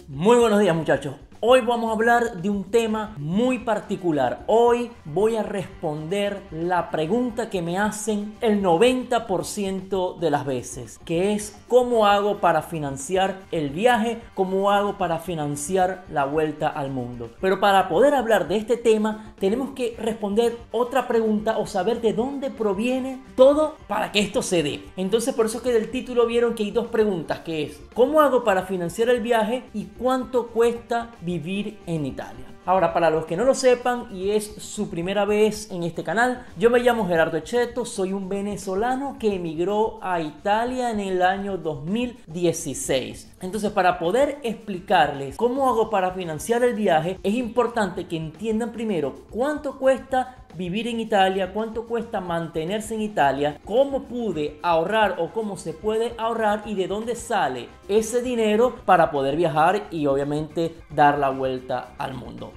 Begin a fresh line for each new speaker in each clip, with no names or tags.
Muy buenos días, muchachos. Hoy vamos a hablar de un tema muy particular. Hoy voy a responder la pregunta que me hacen el 90% de las veces, que es ¿cómo hago para financiar el viaje? ¿Cómo hago para financiar la vuelta al mundo? Pero para poder hablar de este tema tenemos que responder otra pregunta o saber de dónde proviene todo para que esto se dé. Entonces por eso es que del título vieron que hay dos preguntas, que es ¿cómo hago para financiar el viaje? Y ¿cuánto cuesta vivir en Italia? Ahora, para los que no lo sepan y es su primera vez en este canal, yo me llamo Gerardo Cheto, soy un venezolano que emigró a Italia en el año 2016. Entonces, para poder explicarles cómo hago para financiar el viaje, es importante que entiendan primero cuánto cuesta vivir en Italia, cuánto cuesta mantenerse en Italia, cómo pude ahorrar o cómo se puede ahorrar y de dónde sale ese dinero para poder viajar y obviamente dar la vuelta al mundo.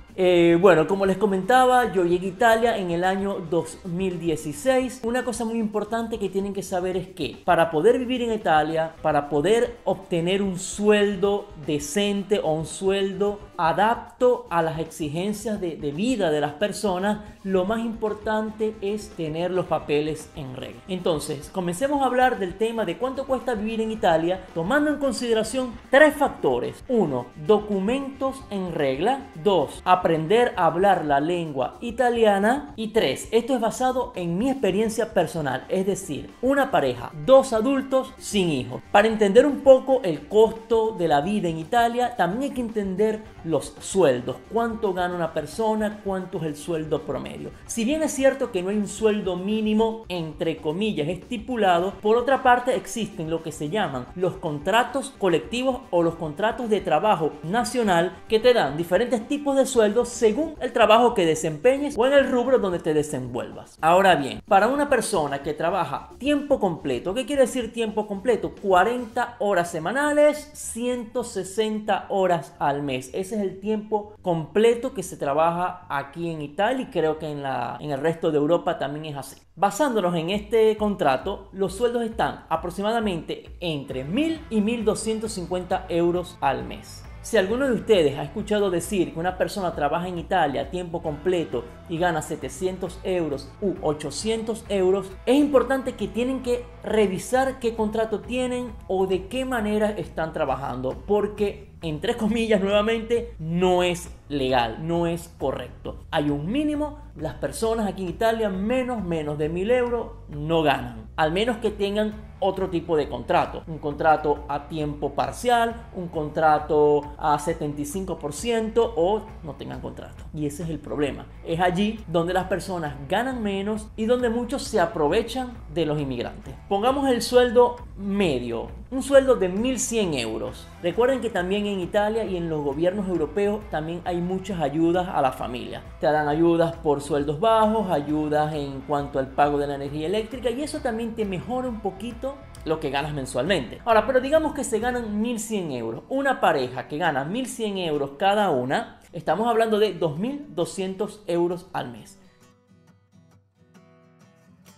Bueno, como les comentaba, yo llegué a Italia en el año 2016. Una cosa muy importante que tienen que saber es que para poder vivir en Italia, para poder obtener un sueldo decente o un sueldo adapto a las exigencias de vida de las personas, lo más importante es tener los papeles en regla. Entonces, comencemos a hablar del tema de cuánto cuesta vivir en Italia, tomando en consideración tres factores. 1. Documentos en regla. 2. Aprender a hablar la lengua italiana. Y 3. Esto es basado en mi experiencia personal, es decir, una pareja, 2 adultos sin hijos. Para entender un poco el costo de la vida en Italia, también hay que entender los sueldos, cuánto gana una persona, cuánto es el sueldo promedio. Si bien es cierto que no hay un sueldo mínimo, entre comillas, estipulado, por otra parte existen lo que se llaman los contratos colectivos o los contratos de trabajo nacional que te dan diferentes tipos de sueldos según el trabajo que desempeñes o en el rubro donde te desenvuelvas. Ahora bien, para una persona que trabaja tiempo completo, ¿qué quiere decir tiempo completo? 40 horas semanales, 160 horas al mes. Ese es el tiempo completo que se trabaja aquí en Italia y creo que en el resto de Europa también es así. Basándonos en este contrato, los sueldos están aproximadamente entre 1.000 y 1.250 euros al mes. Si alguno de ustedes ha escuchado decir que una persona trabaja en Italia a tiempo completo y gana 700 euros u 800 euros, es importante que tienen que revisar qué contrato tienen o de qué manera están trabajando, porque entre comillas nuevamente no es legal, no es correcto. Hay un mínimo, las personas aquí en Italia menos de 1.000 euros no ganan, al menos que tengan otro tipo de contrato, un contrato a tiempo parcial, un contrato a 75% o no tengan contrato. Y ese es el problema. Es allí donde las personas ganan menos y donde muchos se aprovechan de los inmigrantes. Pongamos el sueldo medio, un sueldo de 1.100 euros. Recuerden que también en Italia y en los gobiernos europeos también hay muchas ayudas a la familia. Te dan ayudas por sueldos bajos, ayudas en cuanto al pago de la energía eléctrica y eso también te mejora un poquito lo que ganas mensualmente. Ahora, pero digamos que se ganan 1.100 euros. Una pareja que gana 1.100 euros cada una, estamos hablando de 2.200 euros al mes.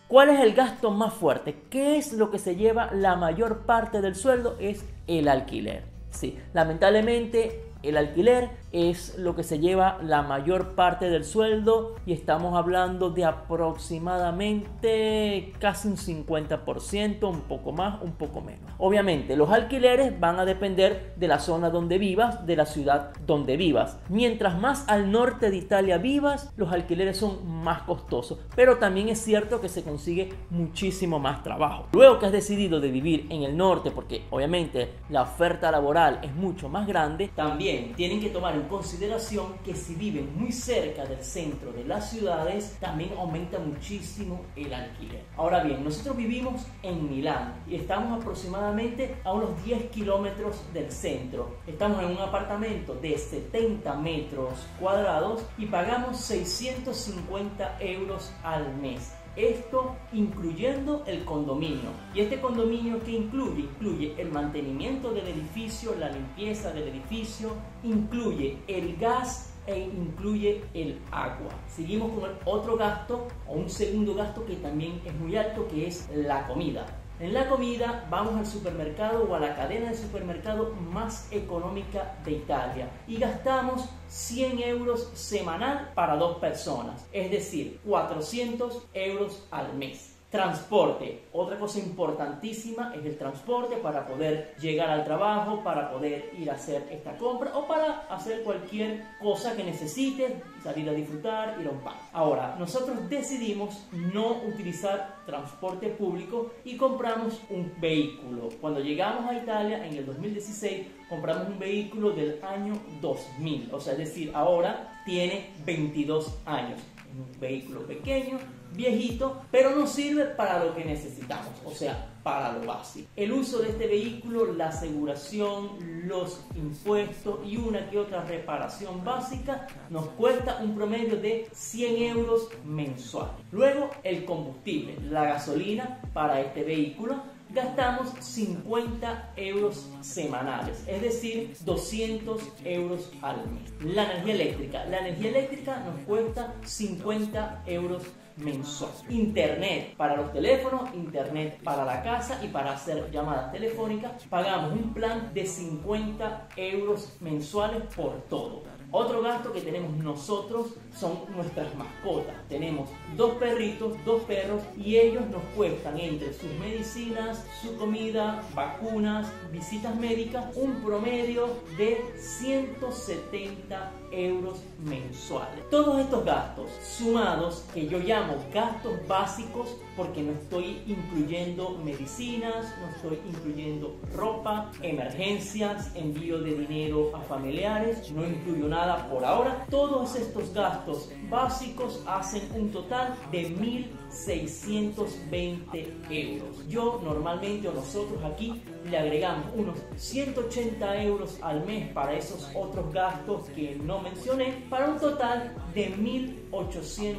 ¿Cuál es el gasto más fuerte? ¿Qué es lo que se lleva la mayor parte del sueldo? Es el alquiler. Sí, lamentablemente el alquiler es lo que se lleva la mayor parte del sueldo y estamos hablando de aproximadamente casi un 50%, un poco más, un poco menos. Obviamente los alquileres van a depender de la zona donde vivas, de la ciudad donde vivas. Mientras más al norte de Italia vivas, los alquileres son más costosos, pero también es cierto que se consigue muchísimo más trabajo. Luego que has decidido de vivir en el norte, porque obviamente la oferta laboral es mucho más grande, también tienen que tomar en consideración que si viven muy cerca del centro de las ciudades, también aumenta muchísimo el alquiler. Ahora bien, nosotros vivimos en Milán y estamos aproximadamente a unos 10 kilómetros del centro. Estamos en un apartamento de 70 metros cuadrados y pagamos 650 euros al mes. Esto incluyendo el condominio. ¿Y este condominio qué incluye? Incluye el mantenimiento del edificio, la limpieza del edificio, incluye el gas e incluye el agua. Seguimos con el otro gasto o un segundo gasto que también es muy alto, que es la comida. En la comida vamos al supermercado o a la cadena de supermercado más económica de Italia y gastamos 100 euros semanal para 2 personas, es decir, 400 euros al mes. Transporte, otra cosa importantísima es el transporte para poder llegar al trabajo, para poder ir a hacer esta compra o para hacer cualquier cosa que necesites, salir a disfrutar, ir a un parque. Ahora, nosotros decidimos no utilizar transporte público y compramos un vehículo. Cuando llegamos a Italia en el 2016, compramos un vehículo del año 2000, o sea, es decir, ahora tiene 22 años. Un vehículo pequeño, viejito, pero nos sirve para lo que necesitamos, o sea, para lo básico. El uso de este vehículo, la aseguración, los impuestos y una que otra reparación básica nos cuesta un promedio de 100 euros mensuales. Luego, el combustible, la gasolina para este vehículo, gastamos 50 euros semanales, es decir, 200 euros al mes. La energía eléctrica nos cuesta 50 euros mensuales. Internet para los teléfonos, internet para la casa y para hacer llamadas telefónicas, pagamos un plan de 50 euros mensuales por todo. Otro gasto que tenemos nosotros son nuestras mascotas. Tenemos 2 perritos, 2 perros y ellos nos cuestan entre sus medicinas, su comida, vacunas, visitas médicas, un promedio de 170 euros mensuales. Todos estos gastos sumados, que yo llamo gastos básicos porque no estoy incluyendo medicinas, no estoy incluyendo ropa, emergencias, envío de dinero a familiares, no incluyo nada por ahora. Todos estos gastos básicos hacen un total de 1.620 euros. Yo normalmente, o nosotros aquí, le agregamos unos 180 euros al mes para esos otros gastos que no mencioné, para un total de 1.800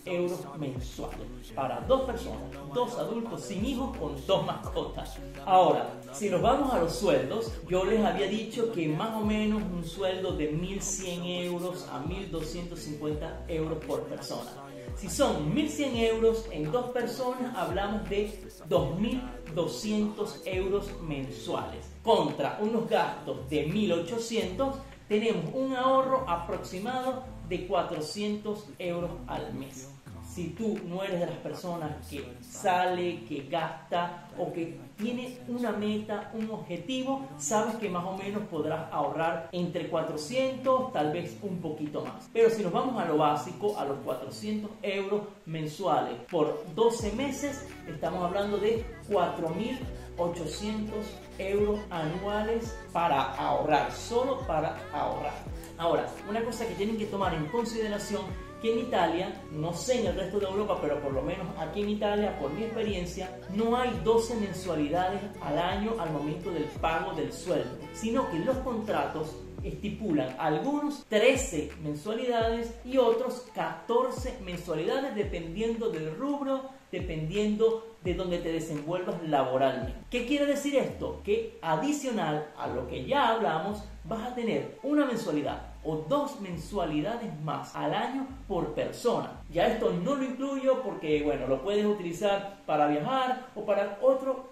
euros mensuales para 2 personas, 2 adultos sin hijos con 2 mascotas. Ahora, si nos vamos a los sueldos, yo les había dicho que más o menos un sueldo de 1.100 euros a 1.250 euros por persona. Si son 1.100 euros en 2 personas, hablamos de 2.200 euros mensuales. Contra unos gastos de 1.800, tenemos un ahorro aproximado de 400 euros al mes. Si tú no eres de las personas que sale, que gasta o que tiene una meta, un objetivo, sabes que más o menos podrás ahorrar entre 400, tal vez un poquito más. Pero si nos vamos a lo básico, a los 400 euros mensuales por 12 meses, estamos hablando de 4.800 euros anuales para ahorrar, solo para ahorrar. Ahora, una cosa que tienen que tomar en consideración, que en Italia, no sé en el resto de Europa, pero por lo menos aquí en Italia, por mi experiencia, no hay 12 mensualidades al año al momento del pago del sueldo, sino que los contratos estipulan algunos 13 mensualidades y otros 14 mensualidades dependiendo del rubro, dependiendo de donde te desenvuelvas laboralmente. ¿Qué quiere decir esto? Que adicional a lo que ya hablamos, vas a tener una mensualidad o 2 mensualidades más al año por persona. Ya esto no lo incluyo porque, bueno, lo puedes utilizar para viajar o para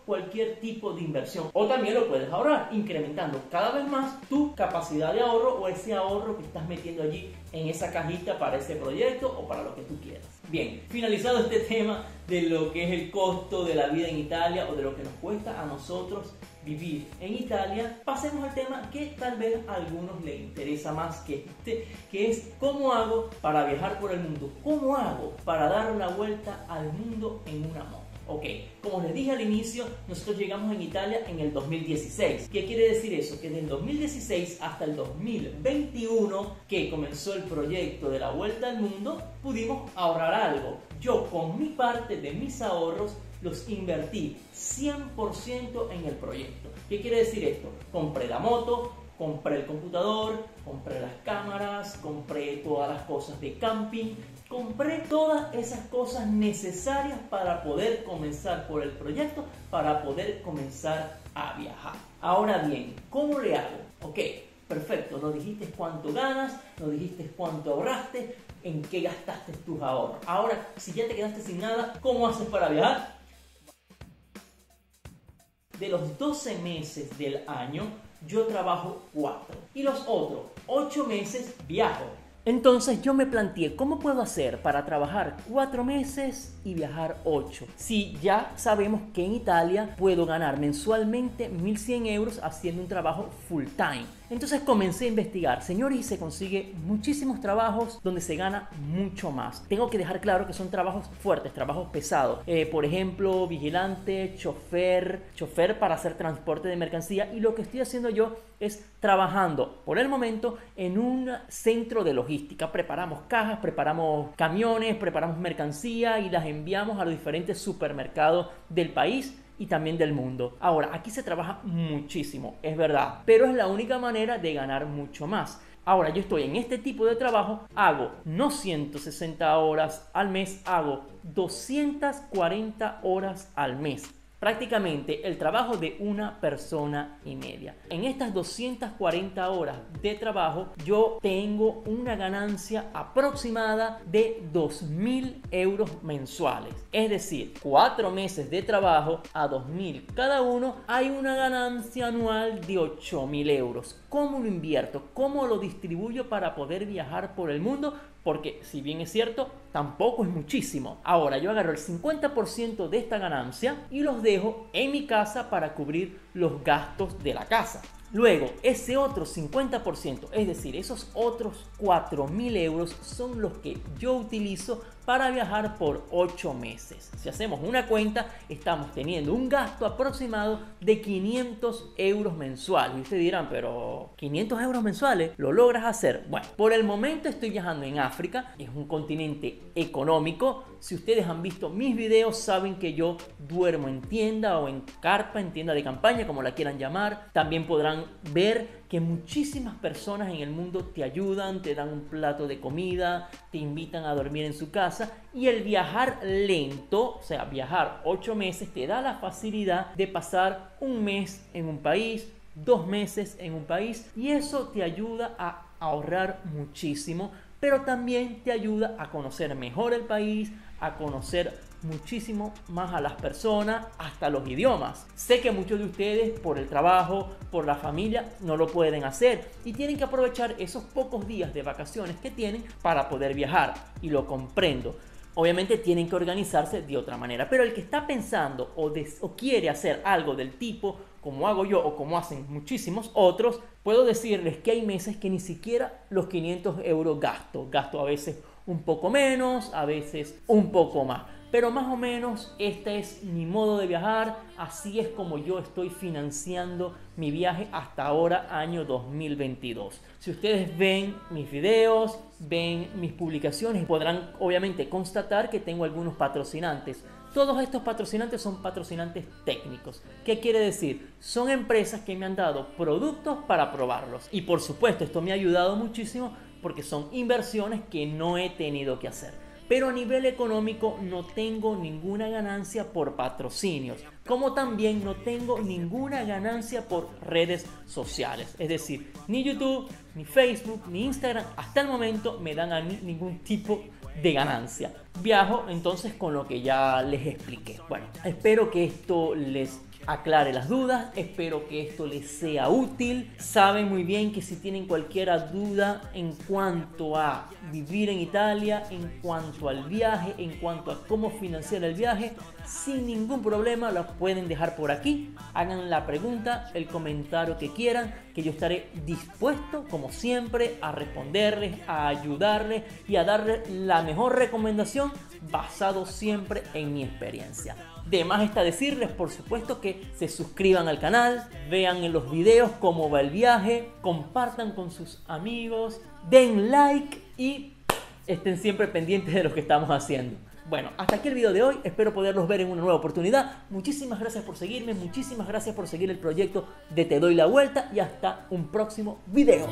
cualquier tipo de inversión. O también lo puedes ahorrar, incrementando cada vez más tu capacidad de ahorro o ese ahorro que estás metiendo allí en esa cajita para ese proyecto o para lo que tú quieras. Bien, finalizado este tema de lo que es el costo de la vida en Italia o de lo que nos cuesta a nosotros vivir en Italia, pasemos al tema que tal vez a algunos les interesa más que es cómo hago para viajar por el mundo, cómo hago para dar la vuelta al mundo en una moto. Ok, como les dije al inicio, nosotros llegamos en Italia en el 2016. ¿Qué quiere decir eso? Que del 2016 hasta el 2021, que comenzó el proyecto de la Vuelta al Mundo, pudimos ahorrar algo. Yo con mi parte de mis ahorros los invertí 100% en el proyecto. ¿Qué quiere decir esto? Compré la moto, compré el computador, compré las cámaras, compré todas las cosas de camping, compré todas esas cosas necesarias para poder comenzar por el proyecto, para poder comenzar a viajar. Ahora bien, ¿cómo le hago? Ok, perfecto, nos dijiste cuánto ganas, nos dijiste cuánto ahorraste, en qué gastaste tus ahorros. Ahora, si ya te quedaste sin nada, ¿cómo haces para viajar? de los 12 meses del año, yo trabajo 4 y los otros 8 meses viajo. Entonces yo me planteé, ¿cómo puedo hacer para trabajar 4 meses y viajar 8? Si ya sabemos que en Italia puedo ganar mensualmente 1.100 euros haciendo un trabajo full time. Entonces comencé a investigar, señores, y se consigue muchísimos trabajos donde se gana mucho más. Tengo que dejar claro que son trabajos fuertes, trabajos pesados. Por ejemplo, vigilante, chofer para hacer transporte de mercancía. Y lo que estoy haciendo yo es trabajando por el momento en un centro de logística. Preparamos cajas, preparamos camiones, preparamos mercancía y las enviamos a los diferentes supermercados del país y también del mundo. Ahora, aquí se trabaja muchísimo, es verdad, pero es la única manera de ganar mucho más. Ahora, yo estoy en este tipo de trabajo, hago no 160 horas al mes, hago 240 horas al mes. Prácticamente el trabajo de una persona y media. En estas 240 horas de trabajo yo tengo una ganancia aproximada de 2.000 euros mensuales. Es decir, 4 meses de trabajo a 2.000 cada uno, hay una ganancia anual de 8.000 euros. ¿Cómo lo invierto? ¿Cómo lo distribuyo para poder viajar por el mundo? Porque si bien es cierto, tampoco es muchísimo. Ahora yo agarro el 50% de esta ganancia y los dejo en mi casa para cubrir los gastos de la casa. Luego, ese otro 50%, es decir, esos otros 4.000 euros son los que yo utilizo para viajar por 8 meses. Si hacemos una cuenta, estamos teniendo un gasto aproximado de 500 euros mensuales. Y ustedes dirán, pero 500 euros mensuales, ¿lo logras hacer? Bueno, por el momento estoy viajando en África, es un continente económico. Si ustedes han visto mis videos, saben que yo duermo en tienda o en carpa, en tienda de campaña, como la quieran llamar. También podrán ver que muchísimas personas en el mundo te ayudan, te dan un plato de comida, te invitan a dormir en su casa, y el viajar lento, o sea, viajar 8 meses, te da la facilidad de pasar un mes en un país, 2 meses en un país, y eso te ayuda a ahorrar muchísimo, pero también te ayuda a conocer mejor el país, a conocer muchísimo más a las personas, hasta los idiomas. Sé que muchos de ustedes por el trabajo, por la familia, no lo pueden hacer y tienen que aprovechar esos pocos días de vacaciones que tienen para poder viajar, y lo comprendo. Obviamente tienen que organizarse de otra manera, pero el que está pensando o quiere hacer algo del tipo como hago yo o como hacen muchísimos otros, puedo decirles que hay meses que ni siquiera los 500 euros gasto a veces un poco menos, a veces un poco más. Pero más o menos este es mi modo de viajar, así es como yo estoy financiando mi viaje hasta ahora, año 2022. Si ustedes ven mis videos, ven mis publicaciones, podrán obviamente constatar que tengo algunos patrocinantes. Todos estos patrocinantes son patrocinantes técnicos. ¿Qué quiere decir? Son empresas que me han dado productos para probarlos. Y por supuesto, esto me ha ayudado muchísimo porque son inversiones que no he tenido que hacer. Pero a nivel económico no tengo ninguna ganancia por patrocinios, como también no tengo ninguna ganancia por redes sociales. Es decir, ni YouTube, ni Facebook, ni Instagram, hasta el momento me dan a mí ningún tipo de ganancia. Viajo entonces con lo que ya les expliqué. Bueno, espero que esto les aclare las dudas, espero que esto les sea útil. Saben muy bien que si tienen cualquier duda en cuanto a vivir en Italia, en cuanto al viaje, en cuanto a cómo financiar el viaje, sin ningún problema lo pueden dejar por aquí. Hagan la pregunta, el comentario que quieran, que yo estaré dispuesto como siempre a responderles, a ayudarles y a darles la mejor recomendación basado siempre en mi experiencia. De más está decirles, por supuesto, que se suscriban al canal, vean en los videos cómo va el viaje, compartan con sus amigos, den like y estén siempre pendientes de lo que estamos haciendo. Bueno, hasta aquí el video de hoy, espero poderlos ver en una nueva oportunidad. Muchísimas gracias por seguirme, muchísimas gracias por seguir el proyecto de Te Doy la Vuelta y hasta un próximo video.